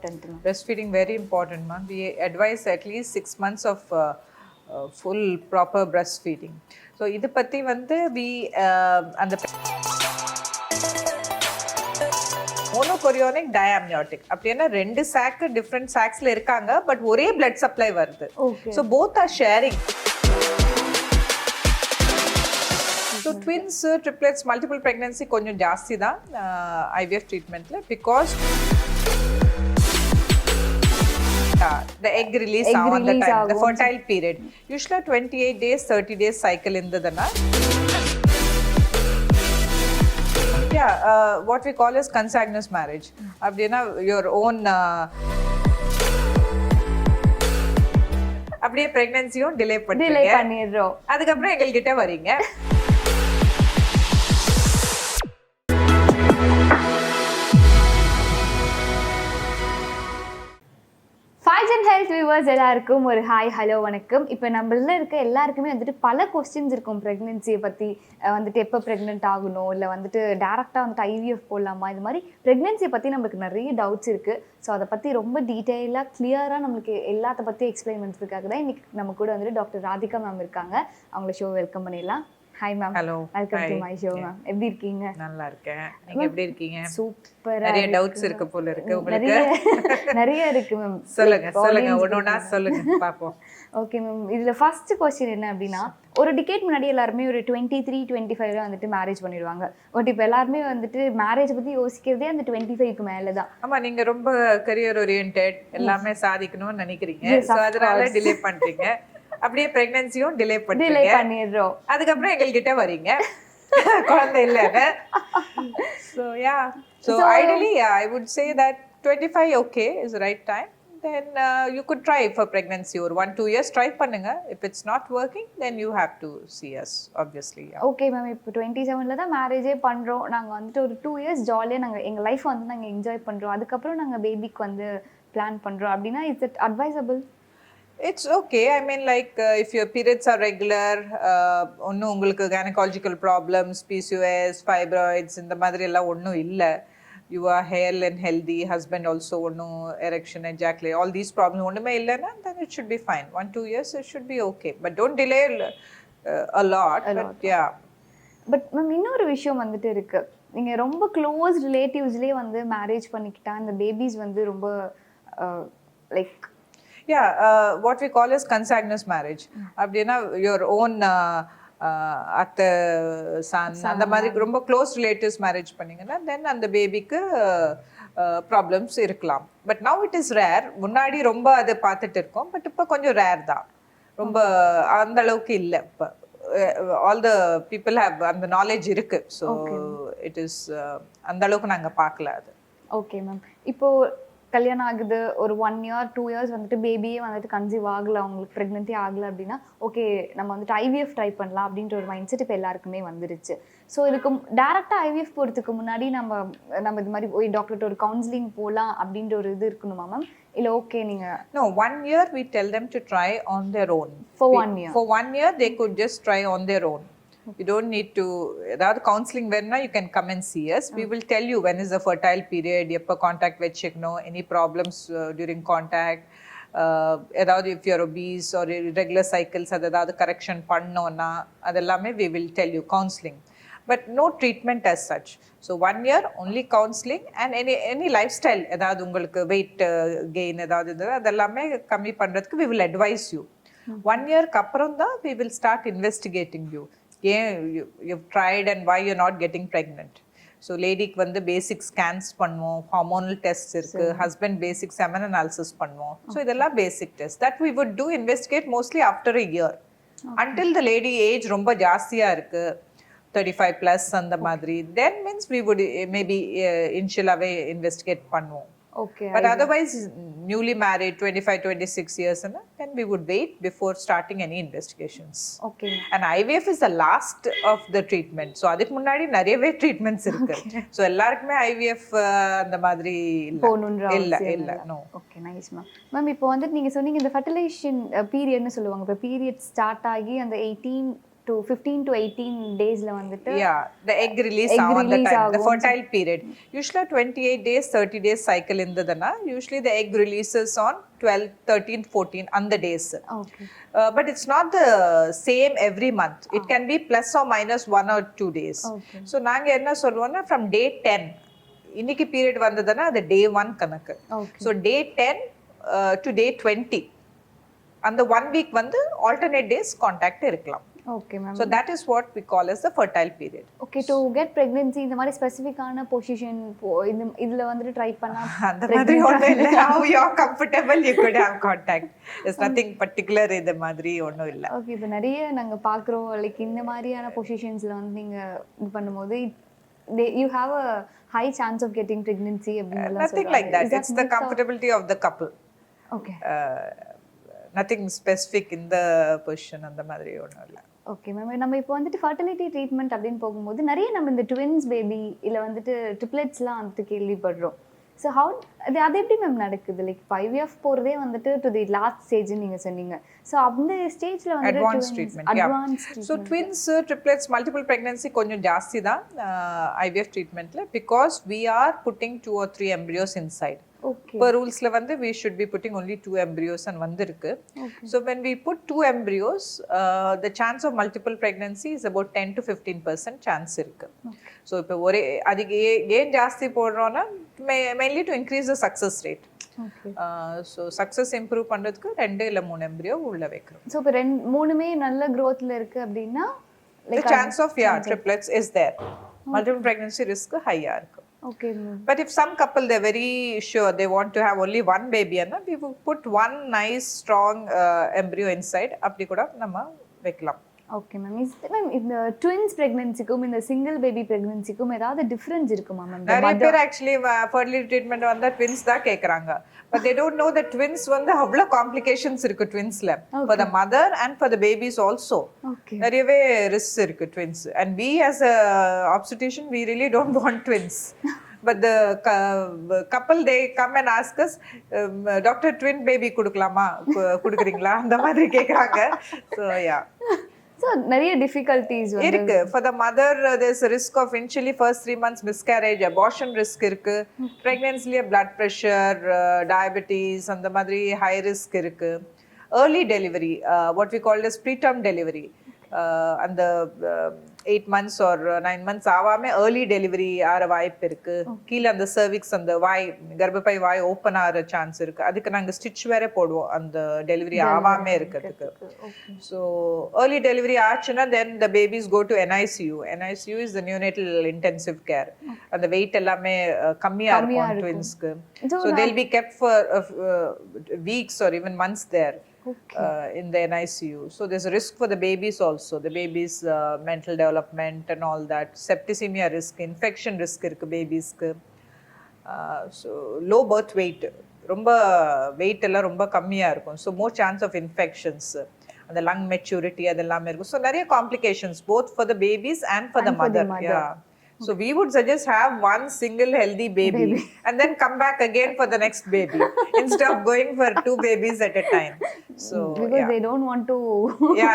Important? Breastfeeding very important, ma'am. We advise at least 6 months of full proper breastfeeding. So இது பத்தி வந்து we அந்த மோனோகோரியோனிக் டயாம்னியோட்டிக் அப்படின்னா ரெண்டு சாக்கு டிஃப்ரெண்ட் சாக்ஸ்ல இருக்காங்க பட் ஒரே பிளட் சப்ளை வருது. So both are sharing. So twins triplets multiple pregnancy கொஞ்சம் ஜாஸ்தி தான் ஐவிஎஃப் ட்ரீட்மெண்ட்ல because the egg release on the time, the fertile period. Usually 28 days, 30 days cycle இருந்ததுன்னா what we call as consanguineous marriage. அப்படின்னா your own அப்படியே பிரெக்னன்சியும் delay பண்ணிடுறோம். அதுக்கப்புறம் எங்கள்கிட்ட வரீங்க. வியூவர்ஸ் எல்லாருக்கும் ஒரு ஹாய் ஹலோ வணக்கம். இப்போ நம்மள இருக்க எல்லாருக்குமே வந்துட்டு பல கொஸ்டின்ஸ் இருக்கும் ப்ரெக்னென்சியை பற்றி. வந்துட்டு எப்போ ப்ரெக்னென்ட் ஆகணும், இல்லை வந்துட்டு டேரெக்டாக வந்துட்டு ஐவிஎஃப் போடலாமா, இது மாதிரி ப்ரெக்னென்சியை பற்றி நம்மளுக்கு நிறைய டவுட்ஸ் இருக்குது. ஸோ அதை பற்றி ரொம்ப டீட்டெயிலாக கிளியராக நம்மளுக்கு எல்லாத்த பற்றி எக்ஸ்பிளைன் பண்ணுறதுக்காக தான் இன்றைக்கி நம்ம கூட வந்துட்டு டாக்டர் ராதிகா மேம் இருக்காங்க. அவங்கள ஷோ வெல்கம் பண்ணிடலாம். Hi ma'am. Hello, welcome to my show ma'am. எப்படி இருக்கீங்க? நல்லா இருக்கேன். நீங்க எப்படி இருக்கீங்க? சூப்பரா. நிறைய டவுட்ஸ் இருக்கு போல இருக்கு உங்களுக்கு. நிறைய இருக்கு மேம். சொல்லுங்க ஒண்ணா சொல்லுங்க பாப்போம். ஓகே மேம், இதுல ஃபர்ஸ்ட் क्वेश्चन என்ன அப்படின்னா, ஒரு டிகேட் முன்னாடி எல்லாருமே ஒரு 23-25 வந்துட்டு மேரேஜ் பண்ணிடுவாங்க. பட் இப்போ எல்லாருமே வந்துட்டு மேரேஜ் பத்தி யோசிக்கிறதே அந்த 25க்கு மேல தான். ஆமா, நீங்க ரொம்ப கரியர் ஓரியன்டட், எல்லாமே சாதிக்கணும்னு நினைக்கிறீங்க. சோ அதனால டிலே பண்றீங்க. அப்படியே பிரெக்னன்சியும் டிலே பண்ணிடுறோம். அதுக்கப்புறம் எங்கள்கிட்ட வரீங்க, குழந்தை இல்லைன்னு. So yeah, so ideally I would say that 25 okay is the right time. Then you could try for pregnancy or 1-2 years try பண்ணுங்க. If it's not working then you have to see us obviously. Okay ma'am, இப்போ 27ல தான் மேரேஜே பண்றோம். நாங்க வந்துட்டு ஒரு 2 years ஜாலியா நாங்க எங்க லைஃப் வந்து நாங்க என்ஜாய் பண்றோம். அதுக்கப்புறம் நாங்க பேபிக்கு வந்து பிளான் பண்றோம் அப்படின்னா is it advisable? It's okay. I mean, like if your periods are regular, ஒன்னும் உங்களுக்கு gynecological problems, PCOS, fibroids இந்த மாதிரி எல்லாம் ஒன்றும் இல்லை, you are hale and healthy, husband also ஒன்றும் erection, ejaculate, all these problems ஒன்றுமே இல்லைன்னா then it should be fine. 1-2 years it should be okay, but don't delay a lot. But yeah. But ma'am இன்னொரு விஷயம் வந்துட்டு இருக்கு, நீங்க ரொம்ப close ரிலேட்டிவ்ஸ்லேயே வந்து மேரேஜ் பண்ணிக்கிட்டா இந்த பேபிஸ் வந்து ரொம்ப like what we call as consanguineous marriage. அப்படின்னா your own அத்தை சன் அந்த மாதிரி ரொம்ப க்ளோஸ் ரிலேட்டிவ்ஸ் மேரேஜ் பண்ணீங்கன்னா தென் அந்த பேபிக்கு ப்ராப்ளம்ஸ் இருக்கலாம். But now it is rare. முன்னாடி ரொம்ப அதை பார்த்துட்டு இருக்கோம், பட் இப்போ கொஞ்சம் ரேர் தான், ரொம்ப அந்த அளவுக்கு இல்லை. இப்போ ஆல் த பீப்புள் ஹேவ் அந்த நாலேஜ் இருக்கு. ஸோ இட் இஸ் அந்த அளவுக்கு நாங்கள் பார்க்கல அது. ஓகே மேம், இப்போ கல்யாணம் ஆகுது, ஒரு 1 year 2 years வந்துட்டு பேபியே வந்துட்டு கன்சீவ் ஆகலை, அவங்களுக்கு ப்ரெக்னென்ட்டே ஆகலை அப்படின்னா ஓகே நம்ம வந்துட்டு ஐவிஎஃப் ட்ரை பண்ணலாம் அப்படின்ற ஒரு மைண்ட் செட் இப்போ எல்லாருக்குமே வந்துருச்சு. ஸோ இதுக்கு டேரெக்டாக ஐவிஎஃப் போகிறதுக்கு முன்னாடி நம்ம இது மாதிரி போய் டாக்டர்கிட்ட ஒரு கவுன்சிலிங் போகலாம் அப்படின்ற ஒரு இது இருக்கணுமா மேம்? இல்லை ஓகே நீங்கள் No, 1 year we tell them to try on their own. For 1 year? For 1 year they could just try on their own. You don't need to, ஏதாவது கவுன்சிலிங் வேணும்னா you can come and see us. We will tell you when is the fertile period, எப்போ contact வச்சுக்கணும், any problems during contact, ஏதாவது if you're obese or irregular cycles அது ஏதாவது correction பண்ணோன்னா அதெல்லாமே we will tell you counseling, but no treatment as such. So 1 year only counseling and any lifestyle, ஏதாவது உங்களுக்கு weight gain ஏதாவது இது அதெல்லாமே கம்மி பண்ணுறதுக்கு we will advise you. 1 year அப்புறம் தான் we will start investigating you. You've tried and why you're not getting pregnant. So லேடிக்கு வந்து பேசிக் ஸ்கேன்ஸ் பண்ணுவோம், ஹார்மோனல் டெஸ்ட் இருக்கு, ஹஸ்பண்ட் பேசிக் செமன் அனாலிசிஸ் பண்ணுவோம். ஸோ இதெல்லாம் basic test that we would do investigate mostly after a year until the lady age ரொம்ப ஜாஸ்தியா இருக்கு, 35+ அந்த மாதிரி, then means we would maybe இனிஷியலாகவே இன்வெஸ்டிகேட் பண்ணுவோம். Okay. But otherwise, newly married, 25-26 years, then we would wait before starting any investigations. Okay. And IVF is the last of the treatment. So அதுக்கு முன்னாடி நிறையவே ட்ரீட்மெண்ட்ஸ் இருக்கு. So எல்லாருக்குமே IVF அந்த மாதிரி இல்லை. No. Okay, nice ma'am. Ma'am இப்போ வந்துட்டு நீங்கள் சொன்னீங்க இந்த ஃபர்டிலைசேஷன் பீரியட்னு சொல்லுவாங்க. இப்போ பீரியட் ஸ்டார்ட் ஆகி அந்த 18 to 15 to 18 daysல வந்துட்டு Yeah, the egg release egg on the release time, the ஆகும். fertile period. Usually 28 days, 30 days cycle indadana. Usually the egg releases on 12, 13, 14 on the days. Okay. But it's not the same every month. It can be plus or minus 1 or 2 days. Okay. So நாங்க என்ன சொல்லுவோம்னா from day 10 இன்னைக்கு period வந்ததுன்னா அது day 1 கணக்கு. Okay. So day 10 to day 20 அந்த 1 week வந்து alternate days contact இருக்கலாம். Okay, ma'am. So that is what we call as the fertile period. Okay, to get pregnancy இந்த மாதிரி ஸ்பெசிஃபிக்கான பொசிஷன் இதுல வந்துட்டு ட்ரை பண்ணா அந்த மாதிரி ஒண்ணும் இல்ல. How you are comfortable you could have contact. There's nothing particular இந்த மாதிரி ஒண்ணும் இல்ல. ஓகே, இப்போ நிறைய நாங்க பாக்குறோம் லைக் இந்த மாதிரியான பொசிஷன்ஸ்ல வந்து நீங்க இது பண்ணும்போது you have a high chance of getting pregnancy அப்படிங்கலாம் Nothing like that. It's the comfortability of the couple. Okay. Nothing specific in the position அந்த மாதிரி ஒண்ணும் இல்ல. ஓகே மேம், நம்ம இப்போ வந்துட்டு ஃபர்டிலிட்டி ட்ரீட்மெண்ட் அப்படின்னு போகும்போது நிறைய நம்ம இந்த ட்வின்ஸ் பேபி இல்லை வந்துட்டு ட்ரிப்ளெட்ஸ்லாம் வந்துட்டு கேள்விப்படுறோம். ஸோ அது எப்படி மேம் நடக்குது? லைக் IVF போகிறதே வந்துட்டு டு தி லாஸ்ட் ஸ்டேஜ்னு நீங்கள் சொன்னீங்க. ஸோ அந்த ஸ்டேஜில் வந்து advance treatment. So twins triplets multiple pregnancy கொஞ்சம் ஜாஸ்தி தான் IVF ட்ரீட்மெண்ட்டில், because we are putting 2 or 3 embryos inside. Okay. Per rulesல வந்து we should be putting only 2 embryos and வந்திருக்கு. So when we put 2 embryos, the chance of multiple pregnancy is about 10 to 15% chance இருக்கு. So இப்போ ஒரே அதுக்கு ஏன் ஜாஸ்தி போடுறோம்னா mainly to increase the success rate. Okay. So success improve பண்றதுக்கு 2 இல்ல 3 embryo உள்ள வைக்கிறோம். So இப்போ மூணுமே நல்ல growthல இருக்கு அப்படின்னா the chance of triplets is there. Multiple pregnancy risk higher இருக்கு. Okay, ma'am. But if some couple they're very sure they want to have only one baby, and we will put one nice strong embryo inside. அப்படி கூட நம்ம வைக்கலாம். Okay ma'am. Ma'am இந்த twins பிரெக்னன்சிக்கும் இந்த single baby பிரெக்னன்சிக்கும் ஏதாவது difference இருக்குமா ma'am? நிறைய பேர் ஆக்சுவலி ஃபர்டிலிட்டி ட்ரீட்மெண்ட் வந்தா ட்வின்ஸ் தான் கேக்குறாங்க. But they don't know the twins வந்து அவ்வளோ காம்ப்ளிகேஷன்ஸ் இருக்கு ட்வின்ஸ்ல. For the mother and for the babies also நிறையவே ரிஸ்க் இருக்கு twins. And we as a obstetrician we really don't want twins. But the couple they come and ask us, doctor twin baby குடுக்கலாமா குடுக்குறீங்களா அந்த மாதிரி கேக்குறாங்க. So yeah. So நிறைய difficulties இருக்கு. For the mother there's a risk of initially first 3 months miscarriage, abortion risk இருக்கு. Pregnancy blood pressure, diabetes அந்த மாதிரி high risk இருக்கு. Early delivery, what we call as preterm delivery. அந்த 8 months or 9 months ஆவாம early delivery ஆற வாய்ப்பு இருக்கு. கீழ அந்த cervix அந்த வாய் கர்ப்பப்பை வாய் ஓபன் ஆற சான்ஸ் இருக்கு. அதுக்கு நாங்க ஸ்டிட்ச் வேற போடுவோம் அந்த டெலிவரி ஆவாம இருக்கிறதுக்கு. So early delivery ஆச்சுன்னா then the babies go to NICU. NICU is the neonatal intensive care. அந்த weight எல்லாமே கம்மியா இருக்கும் ட்வின்ஸ்க்கு. So they'll be kept for weeks or even months there. In the NICU. So there's a risk for the babies also. The babies' mental development and all that. Septicemia risk, infection risk irukku babies ku. So low birth weight. ரொம்ப weight எல்லாம் ரொம்ப கம்மியா இருக்கும். So more chance of infections. And the lung maturity அதெல்லாம் இருக்கும். So நிறைய complications both for the babies and for the mother. Yeah. So we would suggest have one single healthy baby and then come back again for the next baby instead of going for 2 babies at a time. So because they don't want to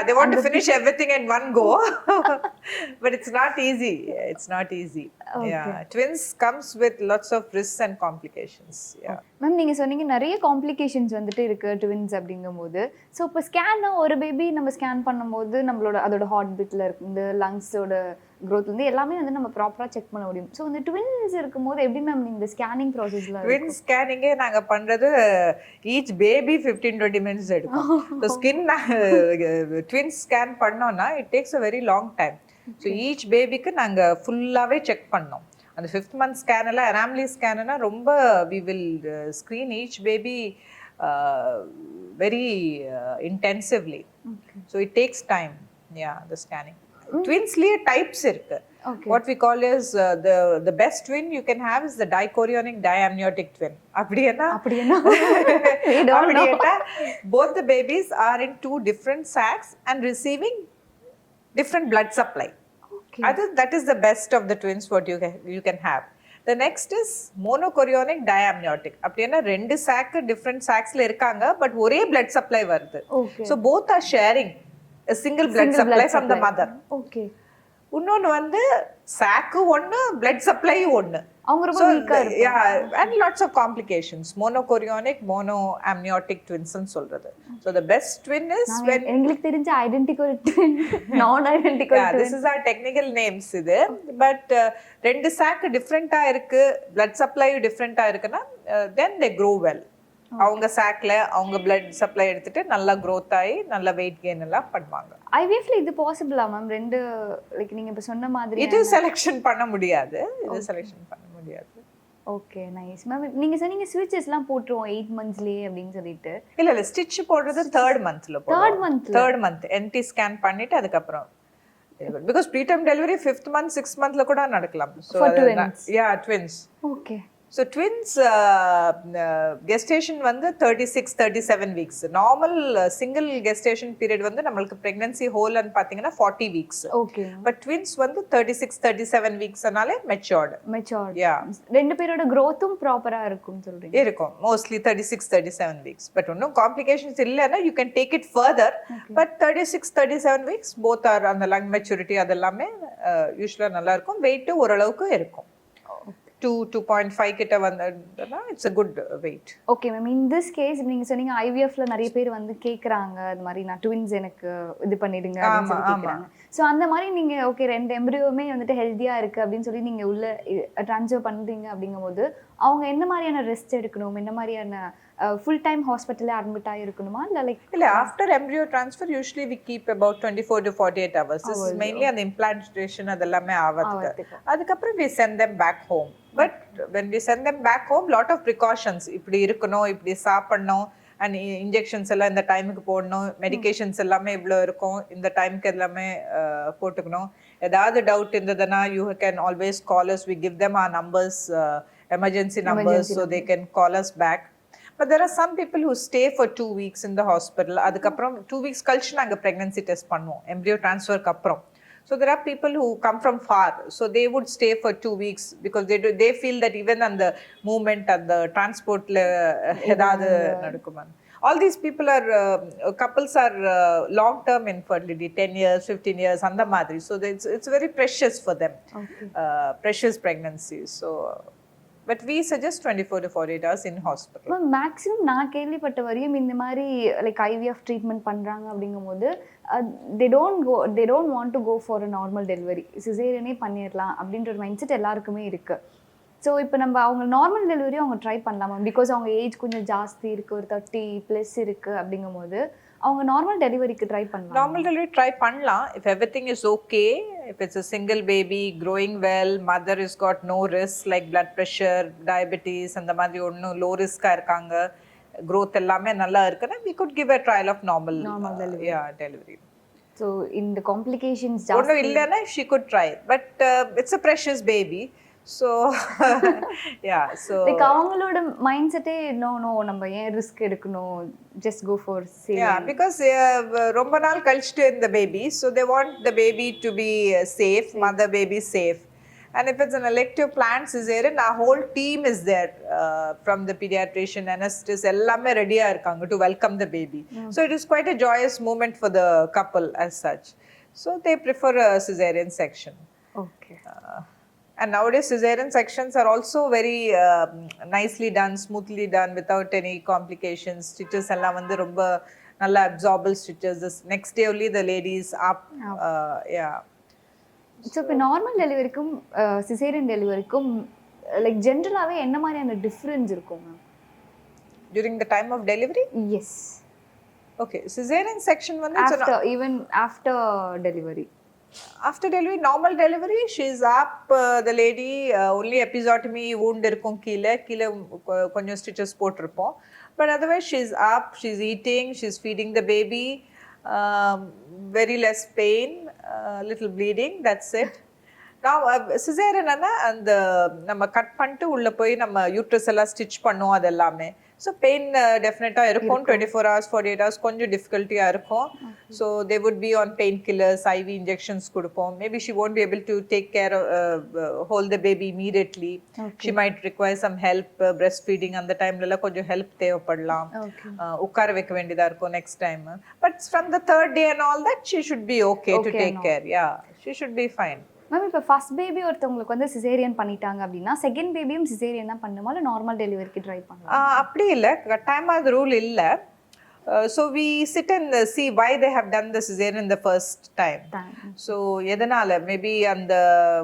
they want to finish everything in one go. But it's not easy. It's not easy. Okay. Twins comes with lots of risks and complications. Ma'am நீங்க சொன்னீங்க நிறைய complications வந்துட்டு இருக்கு twins அப்படிங்கும்போது. So இப்போ ஸ்கேன்னா ஒரு baby நம்ம scan பண்ணும்போது நம்மளோட அதோட ஹார்ட் பீட்ல இருக்கு இந்த லங்ஸோட growth வந்து எல்லாமே வந்து நம்ம ப்ராப்பரா செக் பண்ண முடியும். ஸோ இந்த ட்வின்ஸ் இருக்கும்போது எப்படி மேம் இந்த ஸ்கேனிங் ப்ராசஸ்ல? ட்வின் ஸ்கேனிங்கே நாங்க பண்றது ஈச் பேபி 15-20 minutes எடுக்கும். ஸோ ஸ்கின் ட்வின் ஸ்கேன் பண்ணோம்னா it takes a very long time. So each பேபிக்கு நாங்க ஃபுல்லாவே செக் பண்ணோம். அந்த 5th month ஸ்கேன் எல்லாம் அனாமலி ஸ்கேன்னா ரொம்ப we will screen each baby very intensively. So it takes time. The scanning. Twinsலயே types இருக்கு. What we call is the best twin you can have is the dichorionic diamniotic twin. அப்படினா both the babies are in 2 different sacs and receiving different blood supply. That is the best of the twins what you can have. The next is monochorionic diamniotic. அப்படினா ரெண்டு sac different sacsல இருக்காங்க but ஒரே blood supply வருது. So both are sharing a single blood supply from the mother. Okay. இன்னொன்று வந்து சாக்கு ஒன்று, blood supply ஒன்று. அவங்க ரொம்ப வீக்கா இருப்பாங்க. and lots of complications. Monochorionic, monoamniotic twins ன்னு சொல்றது. So the best twin is when எங்களுக்கு தெரிஞ்ச ஐடென்டிக்கல் ட்வின், நான் identical twin. this is our technical names இது. பட் ரெண்டு சாக்கு டிஃப்ரெண்டா இருக்கு, பிளட் சப்ளை டிஃப்ரெண்டா இருக்குன்னா then they grow well. அவங்க சாக்ல அவங்க பிளட் சப்ளை எடுத்துட்டு நல்லா growth ஆகி நல்ல வெயிட் கெயின் எல்லாம் பண்ணுவாங்க. ஐவிஎஃப்ல இது பாசிபிளா மேம்? ரெண்டு லைக் நீங்க இப்ப சொன்ன மாதிரி இது செலக்ஷன் பண்ண முடியாது, இது செலக்ஷன் பண்ண முடியாது. Okay, nice ma'am. நீங்க சொன்னீங்க ஸ்விட்சஸ்லாம் போட்டுருவோம் 8 மந்த்ஸ்லயே அப்படின்னு சொல்லிட்டு. இல்ல ஸ்டிட்ச் போடுறது 3rd மந்த்ல போடுவோம். 3rd மந்த் என்டி ஸ்கேன் பண்ணிட்டு அதுக்கப்புறம், because preterm delivery 5th month 6th மந்த்ல கூட நடக்கலாம். So yeah twins. Okay. So twins gestation வந்து 36-37 weeks. Normal single gestation period வந்து நம்மளுக்கு pregnancy whole ன்னு பாத்தீங்கன்னா 40 weeks. ஓகே. But twins வந்து 36-37 weeks னாலே matured. Yeah. ரெண்டு பேரோட growthம் ப்ராப்பரா இருக்கும் சொல்றீங்க. இருக்கும் mostly 36-37 weeks. But இன்னும் complications இல்லைன்னா you can take it further. But 36-37 weeks both are அந்த lung maturity அதெல்லாமே யூஸ்வலா நல்லா இருக்கும். வெயிட் ஓரளவுக்கு இருக்கும். 2.5 கிட்ட வந்ததுன்னா it's a good weight. Okay ma'am. In this case நீங்க சொன்னீங்க ஐவிஎஃப்ல நிறைய பேர் வந்து கேக்குறாங்க அது மாதிரி நான் ட்வின்ஸ் எனக்கு இது பண்ணிடுங்க அப்படின்னு சொல்லி கேக்குறாங்க. ஸோ அந்த மாதிரி நீங்க ஓகே ரெண்டு எம்ப்ரியோமே வந்துட்டு ஹெல்த்தியா இருக்கு அப்படின்னு சொல்லி நீங்க உள்ள ட்ரான்ஸ்ஃபர் பண்றீங்க அப்படிங்கும்போது அவங்க என்ன மாதிரியான ரெஸ்ட் எடுக்கணும், என்ன மாதிரியான ஃபுல் டைம் ஹாஸ்பிட்டல்ல அட்மிட் ஆகிருக்கணுமா இல்லை லைக்? இல்லை, after embryo transfer usually we keep about 24 to 48 hours. This is mainly அந்த இம்ப்ளான்டேஷன் அதெல்லாமே ஆவதுக்கு. அதுக்கப்புறம் we send them back home. But when we send them back home, lot of precautions. இப்படி இருக்கணும், இப்படி சாப்பிடணும், அண்ட் இன்ஜெக்ஷன்ஸ் எல்லாம் இந்த டைமுக்கு போடணும், மெடிகேஷன்ஸ் எல்லாமே இவ்வளோ இருக்கும், இந்த டைமுக்கு எல்லாமே போட்டுக்கணும். ஏதாவது டவுட் இருந்ததுன்னா you can always call us. We give them our numbers, emergency numbers, so they can call us back. But there are some people who stay for 2 weeks in the hospital. அதுக்கப்புறம் 2 weeks கழிச்சு நாங்கள் pregnancy test பண்ணுவோம் embryo transferக்கு அப்புறம். So there are people who come from far, so they would stay for 2 weeks because they feel that even on the movement and the transportல ஏதாவது நடக்குமா. All these people are couples are long term infertility, 10 years 15 years அந்த மாதிரி. So it's very precious for them. Precious pregnancy. So but we suggest 24 to 48 hours in hospital. Maximum நான் கேள்விப்பட்ட வரையும் இந்த மாதிரி like IVF treatment பண்ணுறாங்க அப்படிங்கும்போது they don't want to go for a normal delivery. சிசேரியனே பண்ணிடலாம் அப்படின்ற ஒரு மைண்ட் செட் எல்லாருக்குமே இருக்குது. ஸோ இப்போ நம்ம அவங்க நார்மல் டெலிவரி அவங்க ட்ரை பண்ணலாமா? பிகாஸ் அவங்க ஏஜ் கொஞ்சம் ஜாஸ்தி இருக்குது, ஒரு 30+ இருக்குது அப்படிங்கும்போது அவங்க நார்மல் டெலிவரிக்கு ட்ரை பண்ணலாம். நார்மல் டெலிவரி ட்ரை பண்ணலாம் if everything is okay. If it's a single baby growing well, mother has got no risk like blood pressure, diabetes அந்த மாதிரி ஒன்றும் லோ ரிஸ்காக இருக்காங்க, growth எல்லாமே நல்லா இருக்குன்னா we could give a trial of normal delivery. So in the complications ஜாஸ்தி ஒன்றும் இல்லைன்னா she could try, but it's a precious baby. So yeah, so like அவங்களோட மைண்ட் செட்டே நோ நம்ம ஏன் ரிஸ்க் எடுக்கணும், just go for safe. Yeah, because ரொம்ப நாள் கழிச்சிட்டு இந்த baby, so they want the baby to be safe, mother baby safe. And if it's an elective planned cesarean, our whole team is there from the pediatrician, anesthetist எல்லாமே ரெடியா இருக்காங்க to welcome the baby. So it is quite a joyous moment for the couple as such. So they prefer a cesarean section. Okay. And nowadays cesarean sections are also very nicely done, smoothly done, without any complications. Stitches எல்லாம் வந்து ரொம்ப நல்ல absorbable stitches. This next day only the lady is up. Yeah. So இப்போ normal டெலிவரிக்கும் caesarean டெலிவரிக்கும் like ஜென்ரலாகவே என்ன மாதிரியான difference இருக்கும் ma'am during the time of delivery? Yes. Okay, cesarean section வந்து after delivery. After delivery, normal delivery, she is up, the lady only episiotomy wound இருக்கும், கீழே கொஞ்சம் stitches போட்டிருப்போம். But otherwise she is up, she is eating, she is feeding the baby, very less pain, little bleeding, that's it. Now cesarean அந்த நம்ம cut பண்ணிட்டு உள்ள போய் நம்ம யூட்ரஸ் எல்லாம் ஸ்டிச் பண்ணோம், அது எல்லாமே ஸோ பெயின் டெஃபினட்டாக இருக்கும். 24 hours 48 hours கொஞ்சம் டிஃபிகல்ட்டியாக இருக்கும். So they would be on pain killers, IV injections கொடுப்போம். Maybe she won't be able to take care of hold the baby immediately. She might require some help breast feeding. அந்த டைம்லலாம் கொஞ்சம் help தேவைப்படலாம். உட்கார வைக்க வேண்டியதாக இருக்கும் next time. But from the third day and all that she should be okay to take care. Yeah, she should be fine. Ma'am இப்போ first baby ஒருத்தவங்களுக்கு வந்து சிசேரியன் பண்ணிட்டாங்க அப்படின்னா செகண்ட் பேபியும் சிசேரியன் தான் பண்ணுமா இல்லை நார்மல் டெலிவரிக்கு ட்ரை பண்ணலாம்? அப்படி இல்லை, கட்டாயமாக அது ரூல் இல்லை. So we sit and see why they have done the cesarean the first time. So எதனால மேபி அந்த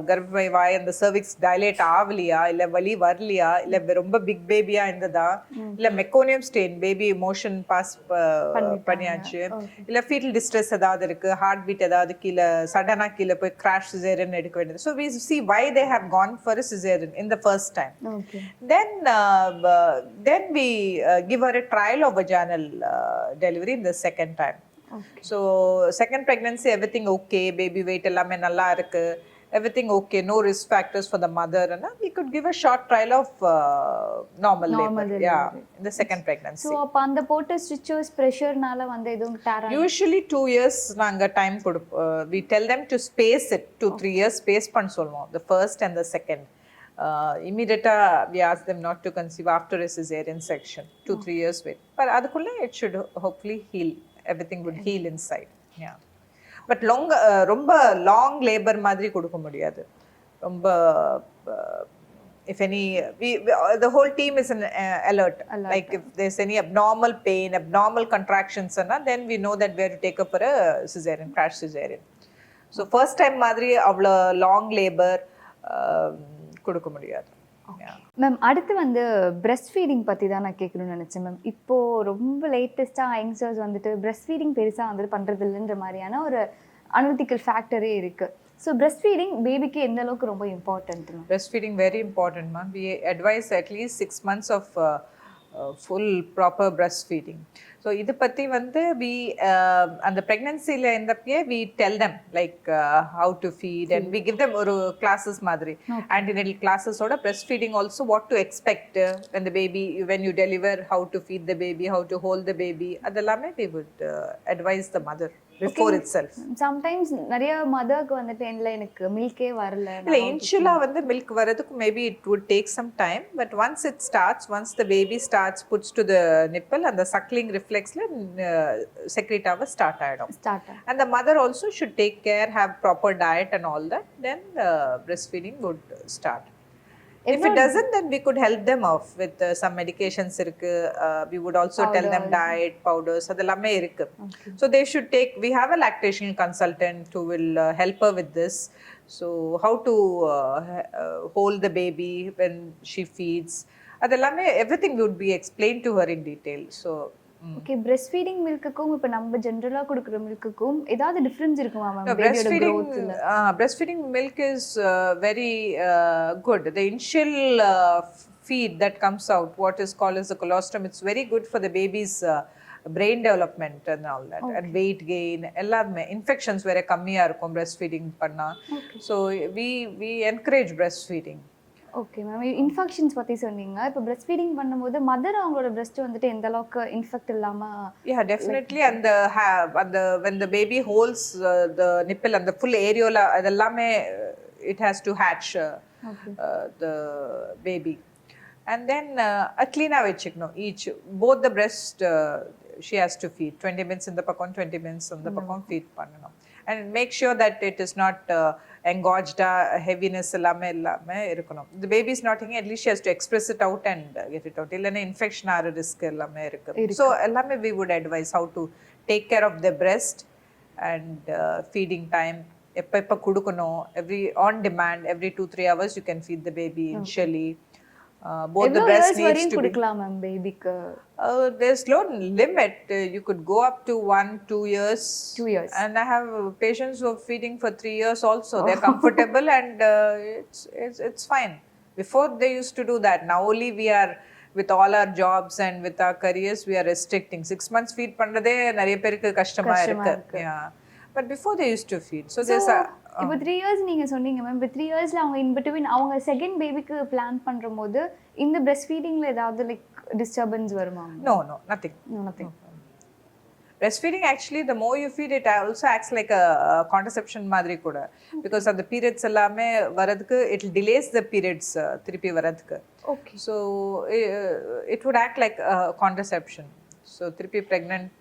கர்ப்பப்பை வாய் அந்த cervix dilate ஆகலையா, இல்லை வலி வரலையா, இல்லை ரொம்ப பிக் பேபியா இருந்ததா, இல்லை meconium stain baby motion pass பண்ணியாச்சு, இல்லை ஃபீட்டல் டிஸ்ட்ரெஸ் ஏதாவது இருக்கு, ஹார்ட் பீட் ஏதாவது கீழே சடனாக கீழே போய் கிராஷ் cesarean எடுக்க வேண்டியது. So we see why they have gone for a cesarean in the first time. Then we give her a trial of vaginal delivery in the second time. So second pregnancy everything okay, baby weight ellame nalla irukku, everything okay, no risk factors for the mother, and we could give a short trial of normal labor. Yeah, in the second pregnancy. So appo and போட்ட stitches pressure naala vanda edum tara usually 2 years naanga time we tell them to space it 2-3 years space pann solvom, the first and the second. Immediate we ask them not to conceive after a cesarean section. 2-3 years wait, but adukulla it should hopefully heal, everything would heal inside. Yeah, but long romba long labor madri kodukka mudiyadhu. Romba if any the whole team is an alert. Like if there's any abnormal pain, abnormal contractions then we know that we have to take up for a cesarean, crash cesarean. So first time madri avla long labor கொடுக்க முடியாது. Ma'am அடுத்து வந்து breast feeding பற்றி தான் நான் கேட்கணும்னு நினச்சேன் ma'am. இப்போது ரொம்ப லேட்டஸ்ட்டாக யங்ஸ்டர்ஸ் வந்துட்டு பிரெஸ்ட் ஃபீடிங் பெருசாக வந்துட்டு பண்ணுறது இல்லைன்ற மாதிரியான ஒரு அனலிட்டிக்கல் ஃபேக்டரே இருக்குது. ஸோ பிரெஸ்ட் ஃபீடிங் பேபிக்கு எந்த அளவுக்கு ரொம்ப important ma'am? Breast feeding very important ma'am. We advise அட்லீஸ்ட் 6 months of full proper breast feeding. So இது பற்றி வந்து அந்த ப்ரெக்னன்சியில் இருந்தப்பயே we tell them like how to feed and we give them ஒரு கிளாஸஸ் மாதிரி, ஆன்டினேட்டல் கிளாஸஸோட breast feeding also, what to expect when the baby, when you deliver, how to feed the baby, how to hold the baby, அதெல்லாமே we would advise the mother before itself. Sometimes நிறைய மதருக்கு வந்துட்டு இல்லை எனக்கு மில்கே வரல, இல்லை இனிஷியலாக வந்து மில்க் வரதுக்கு maybe it would take some time, but once it starts, once the baby starts, puts to the nipple and the suckling reflexல secrete ஆக ஸ்டார்ட் ஆகிடும். And the mother also should take care, have proper diet and all that, then breastfeeding would start. If it doesn't, then we could help them off with some medications irukku. We would also tell them diet, powders, adellame irukku. So they should take, we have a lactation consultant who will help her with this. So how to hold the baby when she feeds, adellame everything would be explained to her in detail. So okay, breast feeding மில்க்குக்கும் இப்போ நம்ம ஜென்ரலாக கொடுக்குற மில்க்குக்கும் ஏதாவது difference இருக்குமா ma'am? Breast feeding milk is very good. The initial feed that comes out, what is called as the colostrum, it's very good for the baby's brain development and all that, and weight gain, எல்லாமே infections வேற கம்மியாக இருக்கும் breast feeding பண்ணால். So we encourage breastfeeding. Okay ma'am, infections பற்றி சொன்னீங்க. இப்போ breast feeding பண்ணும்போது mother அவங்களோட பிரெஸ்ட் வந்துட்டு எந்த அளவுக்கு இன்ஃபெக்ட் இல்லாமல்? Yeah, definitely. And when the baby holds the nipple and the full areola, அதெல்லாமே it has to hatch the baby. And then clean-ஆக வச்சுக்கணும் both the breast she has to feed 20 minutes இந்த பக்கம் 20 minutes இந்த பக்கம் feed பண்ணணும். And make sure that it is not engorged, heaviness எல்லாமே இருக்கணும். The baby is not eating, at least she has to express it out and get it out. இல்லைன்னா infection ஆகிற risk எல்லாமே இருக்கு. ஸோ எல்லாமே we would advise how to take care of the breast and feeding time. எப்போ கொடுக்கணும், on demand, every 2-3 hours you can feed the baby initially. Both the breast needs to be கொடுக்கலாம் ma'am பேபிக்கு? There's no limit. You could go up to 1-2 years. 2 years. And I have patients who are feeding for 3 years also. They're comfortable and it's fine. Before they used to do that. Now only we are, with all our jobs and with our careers, we are restricting. 6 months feed பண்றதே நிறைய பேருக்கு கஷ்டமா இருக்கு. Yeah. But before they used to feed. So there's a இப்போ 3 years நீங்கள் சொன்னீங்க ma'am. இப்போ 3 yearsல அவங்க இன் பிட்வீன் அவங்க செகண்ட் பேபிக்கு பிளான் பண்ணுற போது இந்த பிரெஸ்ட் ஃபீடிங்கில் ஏதாவது லைக் டிஸ்டர்பன்ஸ் வருமா? No, no, nothing. Nothing. Breastfeeding actually, the more you feed it also acts like a contraception மாதிரி கூட, because அந்த periods எல்லாமே வரதுக்கு it delays the periods திருப்பி வரதுக்கு. Okay. So it would act like a contraception. So திருப்பி pregnant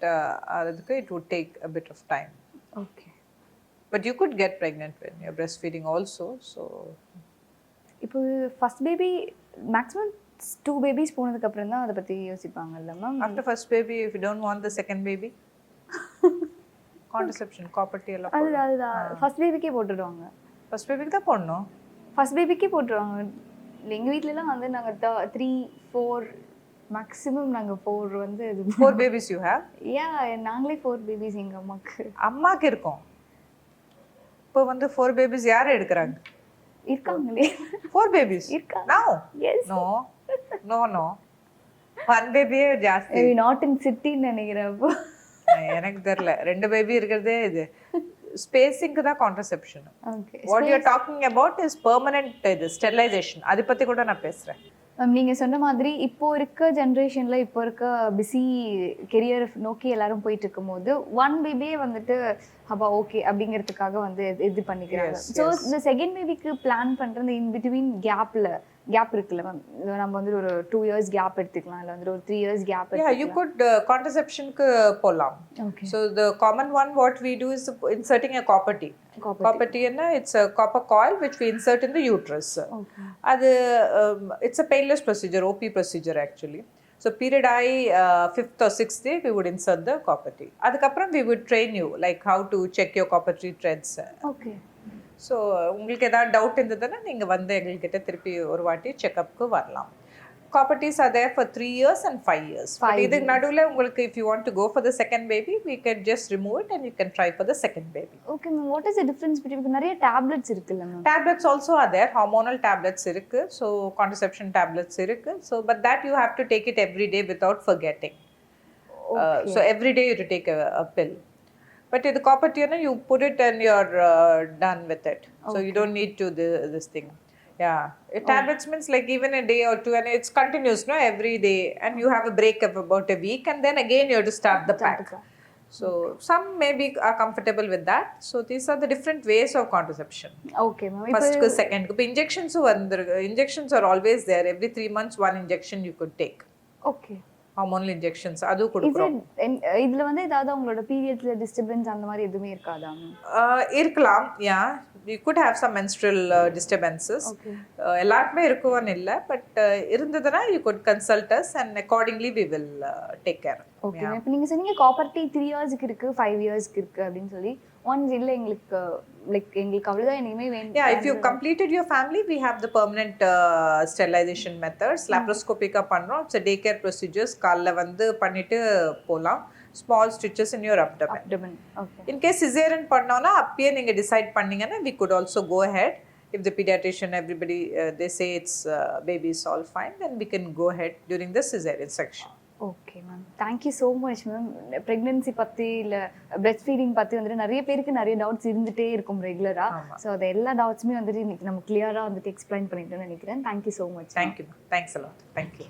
ஆகிறதுக்கு it would take a bit of time. Okay. But you could get pregnant when you're breastfeeding also. So இப்போ first baby maximum 2 babies போனதுக்கு அப்புறம் தான் அதை பத்தி யோசிப்பாங்கல்ல ma'am? after first baby, if you don't want the second baby, contraception, copperty எல்லாம் அதுதான் first பேபிக்கே போட்டுடுவாங்க. first baby தான் போடணும். ஃபர்ஸ்ட் பேபிக்கே போட்டுருவாங்க. எங்க வீட்லலாம் வந்து நாங்க 3 4 மேக்ஸிமம் நாங்க 4 வந்து 4 babies you have? நாங்களே 4 பேபிஸ் எங்க அம்மாக்கு. அம்மாக்கு இருக்கும். இப்போ வந்து 4 babies யார் எடுக்கறாங்க? இருக்காங்களே. 4 babies இருக்காங்க. now? Yes. No. 1 baby ஜாஸ்தி. maybe not in city நினைக்கிறப்போ. எனக்கு தெரியல. 2 பேபி இருக்கிறதே இது ஸ்பேசிங்க்கு தான் contraception. Okay. What you are talking about is permanent இது ஸ்டெரிலைசேஷன். அதை பத்தி கூட நான் பேசுறேன். நீங்க சொன்ன மாதிரி இப்போ இருக்க ஜெனரேஷன்ல இப்போ இருக்க பிஸி கெரியர் நோக்கி எல்லாரும் போயிட்டு இருக்கும்போது 1 பேபியே வந்துட்டு அப்பா ஓகே அப்படிங்கிறதுக்காக வந்து இது பண்ணிக்கிறாங்க. ஸோ இந்த செகண்ட் பேபிக்கு பிளான் பண்றது இன் பிட்வீன் கேப் இருக்குல்ல மேம், நம்ம வந்து ஒரு 2 years கேப் எடுத்துக்கலாம், இல்லை வந்து ஒரு 3 years கேப் எடுத்துக்கலாம். you could contraceptionக்கு போலாம். Okay. So the common one what we do is inserting a copper T. Copper T na it's a copper coil which we insert in the uterus. Okay. அது it's a painless procedure, OP procedure actually. So period I 5th or 6th day we would insert the copper T. அதுக்கப்புறம் we would train you like how to check your copper T threads. Okay. So உங்களுக்கு ஏதாவது doubt இருந்ததுன்னா நீங்கள் வந்து எங்கள்கிட்ட திருப்பி ஒரு வாட்டி செக்அப்க்கு வரலாம். Copper Ts are there for 3 years and 5 years. இதுக்கு நடுவில் உங்களுக்கு if you want to go for the second baby we can just remove it and you can try for the second baby. Okay ma'am, what is the difference between நிறைய tablets இருக்குல்ல ma'am? Tablets also are there, hormonal tablets இருக்கு, so contraception tablets இருக்கு, so but that you have to take it every day without forgetting. So every day you have to take a pill. But the copper T, you put it and you're done with it. So you don't need to this thing. Yeah. Tablets means like even a day or two and it's continuous, no? Every day. And you have a break of about a week and then again you have to start the pack. So some maybe are comfortable with that. So these are the different ways of contraception. Okay, ma'am. First, second. Injections are always there. Every 3 months, 1 injection you could take. Okay. Hormonal injections அது கொடுக்கிறோம். இதுல வந்து ஏதாவது உங்களோட பீரியட்ஸ்ல disturbance அந்த மாதிரி எதுவுமே இருக்காதா? இருக்கலாம். yeah, you could have some menstrual disturbances. எல்லாருக்குமே இருக்கும்னு இல்லை, பட் இருந்ததுன்னா you could consult us and accordingly we will take care. Okay. இப்போ நீங்க சொன்னீங்க காப்பர் T 3 yearsக்கு இருக்கு 5 yearsக்கு இருக்கு அப்படின்னு சொல்லி. ஒன்ஸ் இல்ல எங்களுக்கு லைக் எங்களுக்கு அவ்வளவுதான் இனிமே வேணும். Yeah, if you completed your family we have the permanent sterilization methods. laparoscopic பண்றோம். it's a day care procedures. கால்ல வந்து பண்ணிட்டு போலாம். small stitches in your abdomen. Okay. In case cesarean பண்ணோம்னா அப்பயே நீங்க டிசைட் பண்ணீங்கன்னா we could also go ahead. If the pediatrician everybody they say it's baby is all fine, then we can go ahead during the cesarean section. Okay ma'am, thank you so much ma'am. Pregnancy பற்றி இல்லை breast feeding பற்றி வந்துட்டு நிறைய பேருக்கு நிறைய doubts இருந்துகிட்டே இருக்கும் ரெகுலராக. ஸோ அது எல்லா டவுட்ஸுமே வந்துட்டு இன்னைக்கு நம்ம கிளியராக வந்துட்டு எக்ஸ்பிளைன் பண்ணிட்டோம்னு நினைக்கிறேன். Thank you so much. Thank you. Thanks a lot. Thank you.